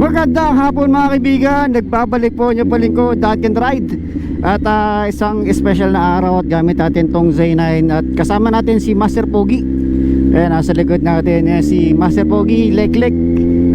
Magandang hapon mga kaibigan. Nagbabalik po niyo paling ko Dad Can Ride. At isang special na araw at gamit natin tong Z9. At kasama natin si Master Pogi. Ayan, nasa likod natin si Master Pogi Leklek.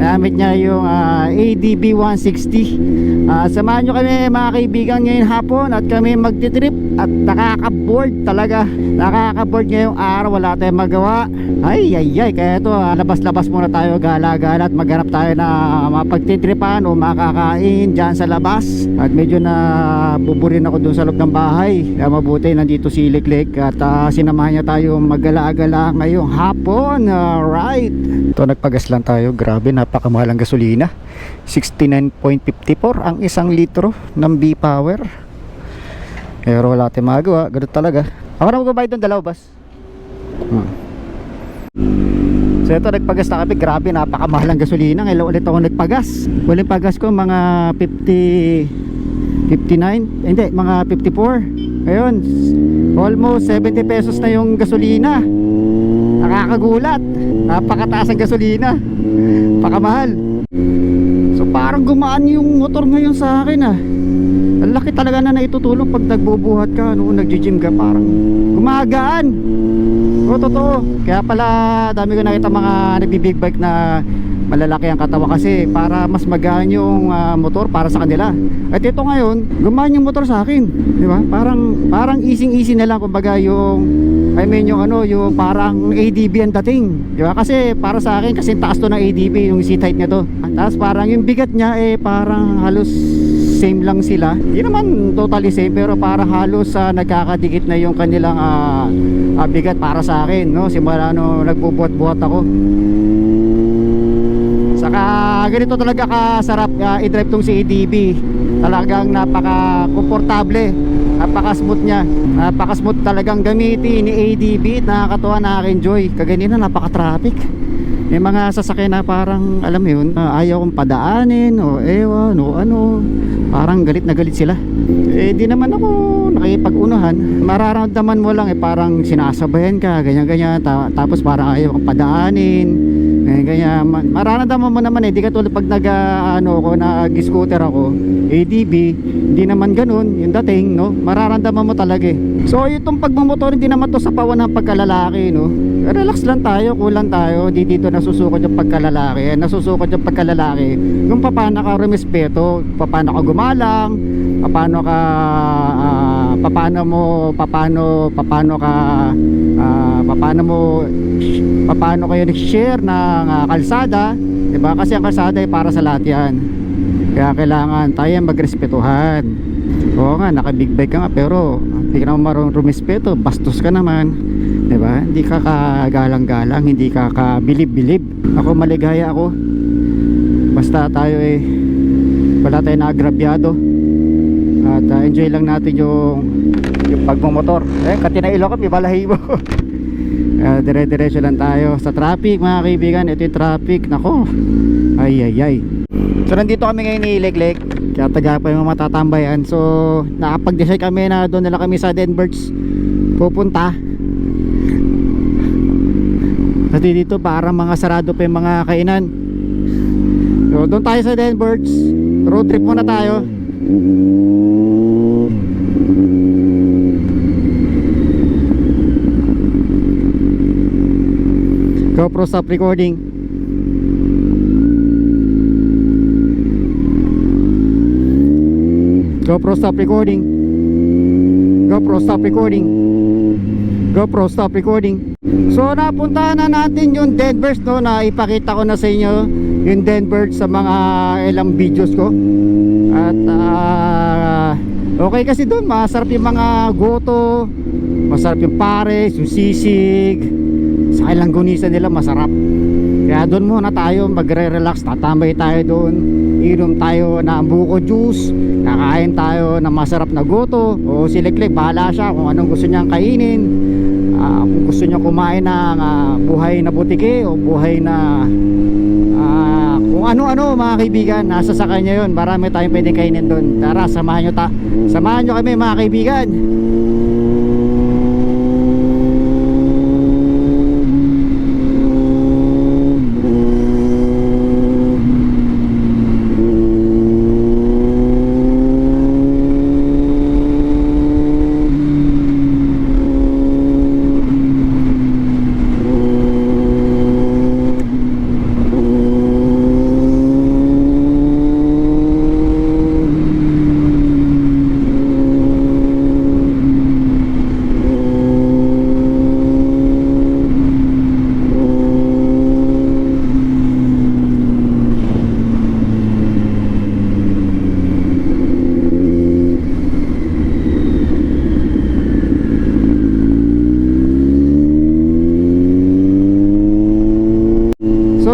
Gamit niya yung ADB 160. Samahan nyo kami mga kaibigan ngayong hapon at kami magtitrip. At nakaka-board talaga. Nakaka-board ngayong araw, wala tayong magawa. Ay kaya ito labas-labas muna tayo, gala-gala at maghanap tayo na mapagtitripan o makakain dyan sa labas. At medyo na buburin ako dun sa loob ng bahay. Kaya mabuti nandito si Leklek at sinamahan niya tayo magala-gala ngayong hapon. Alright, ito nagpagas lang tayo. Grabe, napakamahal ang gasolina. 69.54 ang 1 litro ng B-Power. Pero wala tayong magawa, ganun talaga. Ako na magbabayad doon, dalaw bas. So ito, nagpagas na kami. Grabe, napakamahal ang gasolina. Ngayon ulit ako nagpagas. Walang pagas ko mga 59, hindi, mga 54. Ayun, almost 70 pesos na yung gasolina. Nakakagulat. Napakataas ang gasolina. Pakamahal. So parang gumaan yung motor ngayon sa akin Ang laki talaga na naitutulong pag nagbubuhat ka, nag-gym ka, parang gumagaan. O totoo. Kaya pala dami ko nakita mga nagbibig bike na malalaki ang katawan kasi para mas magaan yung motor para sa kanila. At ito ngayon, gumaan yung motor sa akin, di ba? Parang easy na lang, kumbaga yung yung parang ADB ang dating, di ba? Kasi para sa akin kasi taas to ng ADB, yung seat height niya to. Tapos parang yung bigat niya parang halos same lang sila. Hindi naman totally same, pero parang halos nagkakadikit na yung kanilang bigat para sa akin, no? Simula nagbubuhat-buhat ako. Saka ganito talaga kasarap i-drive tong si ADB. Talagang napaka-komportable, napaka-smooth niya, napaka-smooth talagang gamitin ni ADB. Nakakatuwa, nakaka-enjoy. Kaganina napaka-traffic. May mga sasakyan na parang alam mo yun, ayaw kong padaanin o ewan o ano, parang galit na galit sila. Di naman ako nakipag-unahan. Mararamdaman mo lang parang sinasabayan ka, ganyan-ganyan, tapos parang ayaw kong padaanin, ganyan. Mararamdaman mo naman di ka tulad pag nag-scooter ako, ADB, hindi naman ganun yung dating, no? Mararamdaman mo talaga So itong pagmamotor, hindi naman to sa pawan ng pagkalalaki, no? Relax lang tayo, kulang tayo. Di dito nasusukot yung pagkalalaki. Nasusukot yung pagkalalaki kung paano ka rumispeto, paano ka gumalang, paano kayo nag-share ng kalsada, diba? Kasi ang kalsada ay para sa lahat yan. Kaya kailangan tayo magrespetuhan. Oo nga, naka-big bike ka nga, pero hindi ka naman marunong rumispeto, bastos ka naman, diba? Hindi ka kagalang-galang, hindi ka kabilib-bilib. Ako, maligaya ako. Basta tayo wala tayong naagrabyado. At enjoy lang natin yung pagmumotor. Katinailaw kami, balahibo. Dire-diretso lang tayo sa traffic mga kaibigan. Ito yung traffic, nako. Ay. So nandito kami ngayon ni Leklek. Kaya taga pa yung matatambayan. So nakapag-decide kami na doon na lang kami sa Denbirds pupunta. Kasi dito parang mga sarado pa yung mga kainan. So doon tayo sa Denbirds. Road trip muna tayo. GoPro stop recording. GoPro stop recording. GoPro stop recording. GoPro stop recording. So napuntahan na natin yung Denbirds, no? Na ipakita ko na sa inyo yung Denbirds sa mga ilang videos ko. At okay kasi doon masarap yung mga goto, masarap yung pares, yung sisig, sa ilang gunisa nila masarap. Kaya doon muna tayo magre-relax, tatambay tayo doon, inom tayo ng buko juice, kakain tayo ng masarap na goto. O si Leklek, bahala siya kung anong gusto niyang kainin. Kung gusto niya kumain ng buhay na butike o buhay na kung ano-ano mga kaibigan, nasa sa kanya yun. Marami tayong pwedeng kainin doon. Tara, samahan nyo kami mga kaibigan.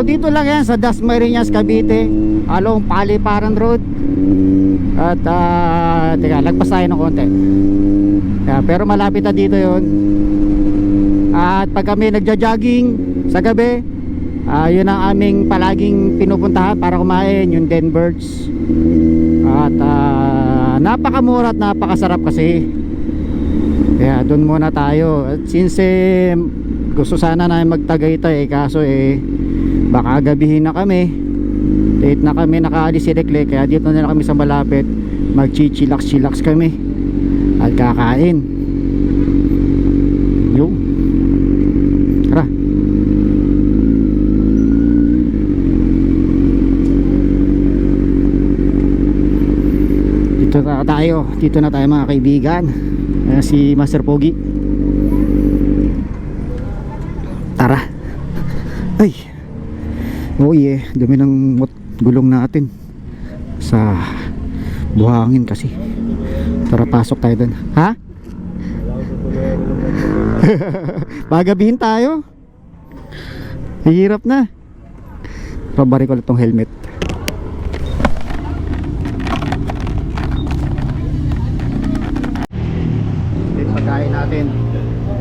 So dito lang yan sa Dasmariñas, Cavite, along Paliparan Road. At teka, lagpas tayo ng konti. Pero malapit na dito yon. At pag kami nagja-jogging sa gabi, yun ang aming palaging pinupuntahan para kumain, yung Denbirds. At napakamura at napakasarap kasi. Kaya doon muna tayo. At since gusto sana na magtagaytay kaso baka gabihin na kami, late na kami nakaalis si Leclerc, kaya dito na lang kami sa malapit, magchichilax-chilax kami at kakain. Yo, tara. Dito na tayo mga kaibigan. Si Master Pogi, tara. Ay, oh yeah, dumi ng gulong natin sa buhangin kasi. Tara, pasok tayo dun. Ha? Pagabihin tayo, hirap na. Pabari ko lang tong helmet. Pagkain natin,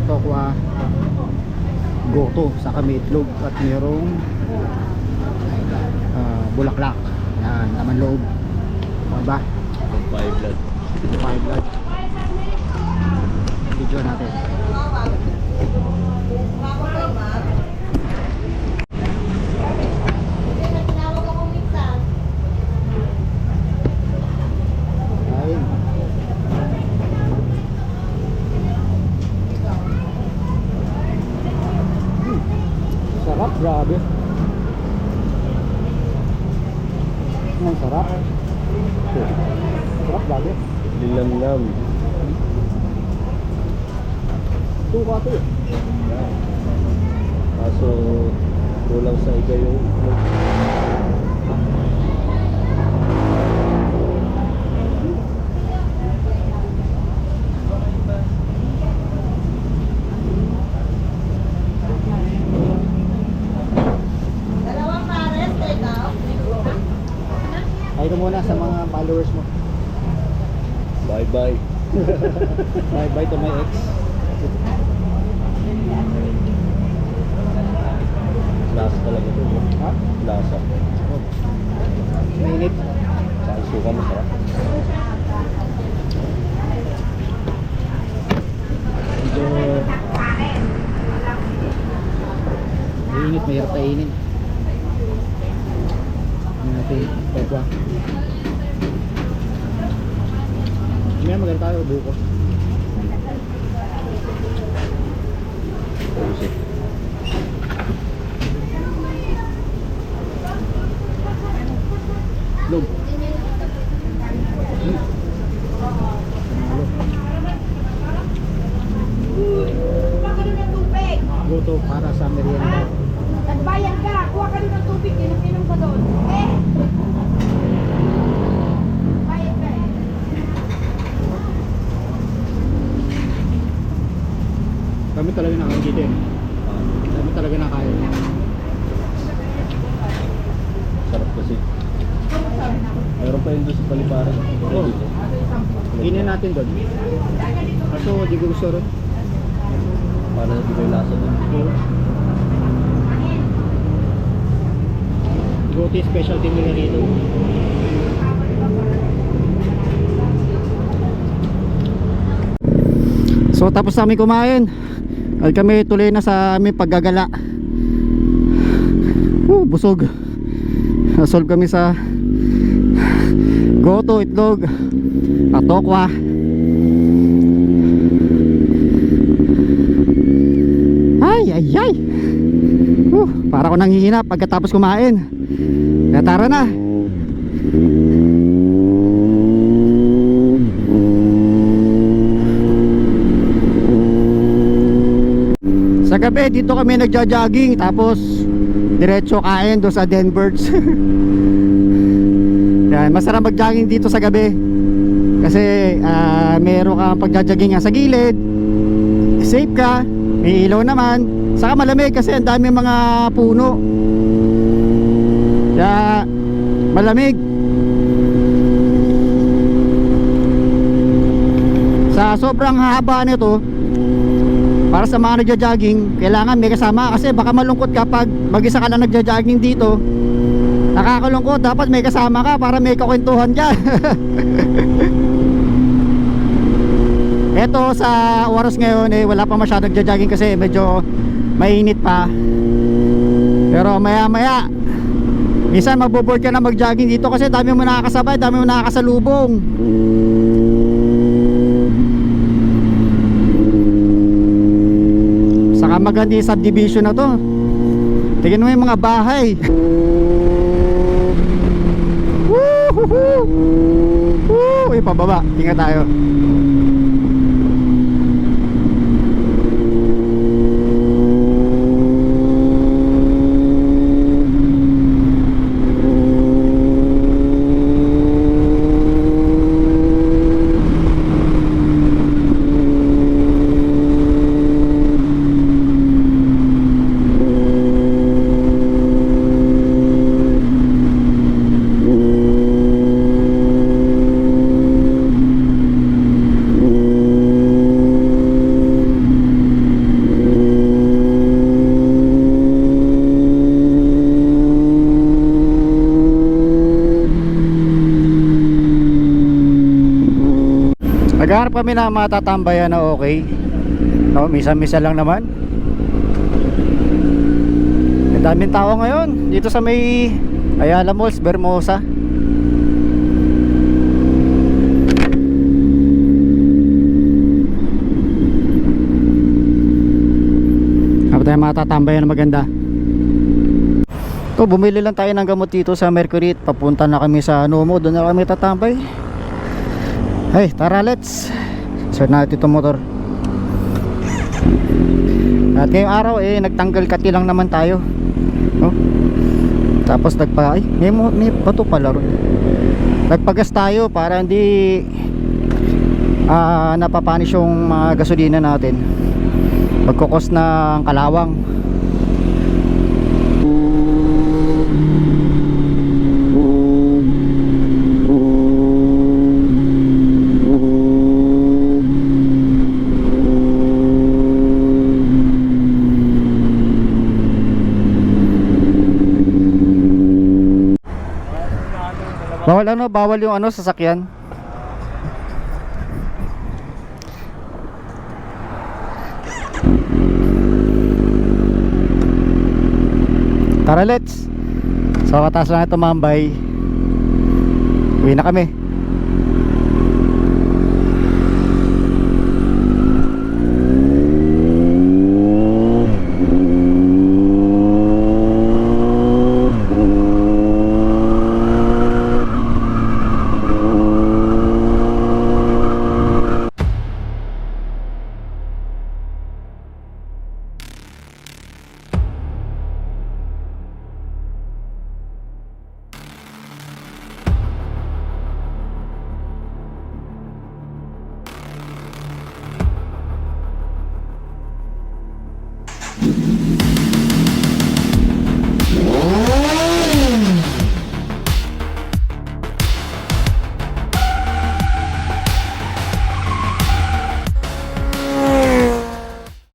tokwa, goto, saka may itlog at mayroong bulaklak. Yan, laman loob. Ano ba? 5 blood. 5 blood. Video natin. Ayun. Sarap, grabe. Ang sarap. Sarap, grabe. Linamnam. Tuwa to. Kaso kulang sa iga yung Ay ka muna sa mga followers mo. bye bye. Bye bye to my ex. Lasa talaga ito. Ha? Lasa. Oh. Mainit. Saan suka masarap? Medyo mainit, mahirap kainin. Ano natin, pekwa. May maganda tayo, buko. Pusit. Log. Kuha ka rin ng tubig. Goto para sa merienda. Nagbayad ka. Kuha ka rin ng tubig. Inom ka doon. Eh? Bayad ka eh. Kami talaga nakain dito eh. Kami talaga nakain. Sarap kasi. Meron pa yun doon sa Paliparan. Oo. Ginin natin doon. Kaso di ko gusto rin. Para hindi may lasa doon. Goto specialty nila rito. So tapos namin kumain. At kami tuloy na sa aming paggagala. Busog. Nasolve kami sa goto, itlog at tokwa. Ay. Para ko nanghihina pagkatapos kumain. Kaya tara na. Sa gabi dito kami nagja-jogging, tapos diretso kain doon sa Denbirds. Yan, masarap mag-jogging dito sa gabi kasi meron kang pagja-jogging sa gilid, safe ka, may ilaw naman, saka malamig kasi ang dami mga puno. Kaya malamig. Sa sobrang haba nito, para sa mga nagja-jogging, kailangan may kasama kasi baka malungkot kapag mag-isa ka na nagja-jogging dito. Nakakalungkot, dapat may kasama ka para may kakwentuhan ka. Eto sa oras ngayon wala pa masyadong nagja-jogging kasi medyo mainit pa. Pero maya maya minsan maboboard ka na mag-jogging dito kasi dami mo nakakasabay, dami mo nakakasalubong. Saka maganda yung subdivision na to. Tingnan mo yung mga bahay. Woohoo! Woo! Pababa, tingnan tayo. Naghahanap kami na matatambayan na okay. No, misa-misa lang naman. Ang daming tao ngayon dito sa may Ayala Malls, Bermosa. Kapag tayo matatambayan na maganda. To, bumili lang tayo ng gamot dito sa Mercury. Papunta na kami sa Nomo, doon na kami tatambay. Hey, tara, let's start natin itong motor. At ngayong araw nagtanggal kati lang naman tayo, no? Tapos may bato pala ron. Nagpagas tayo para hindi napapanis yung mga gasolina natin. Magkukos ng kalawang. Bawal yung sasakyan. Tara, let's. So katas lang ito, Mambay. Uwi na kami.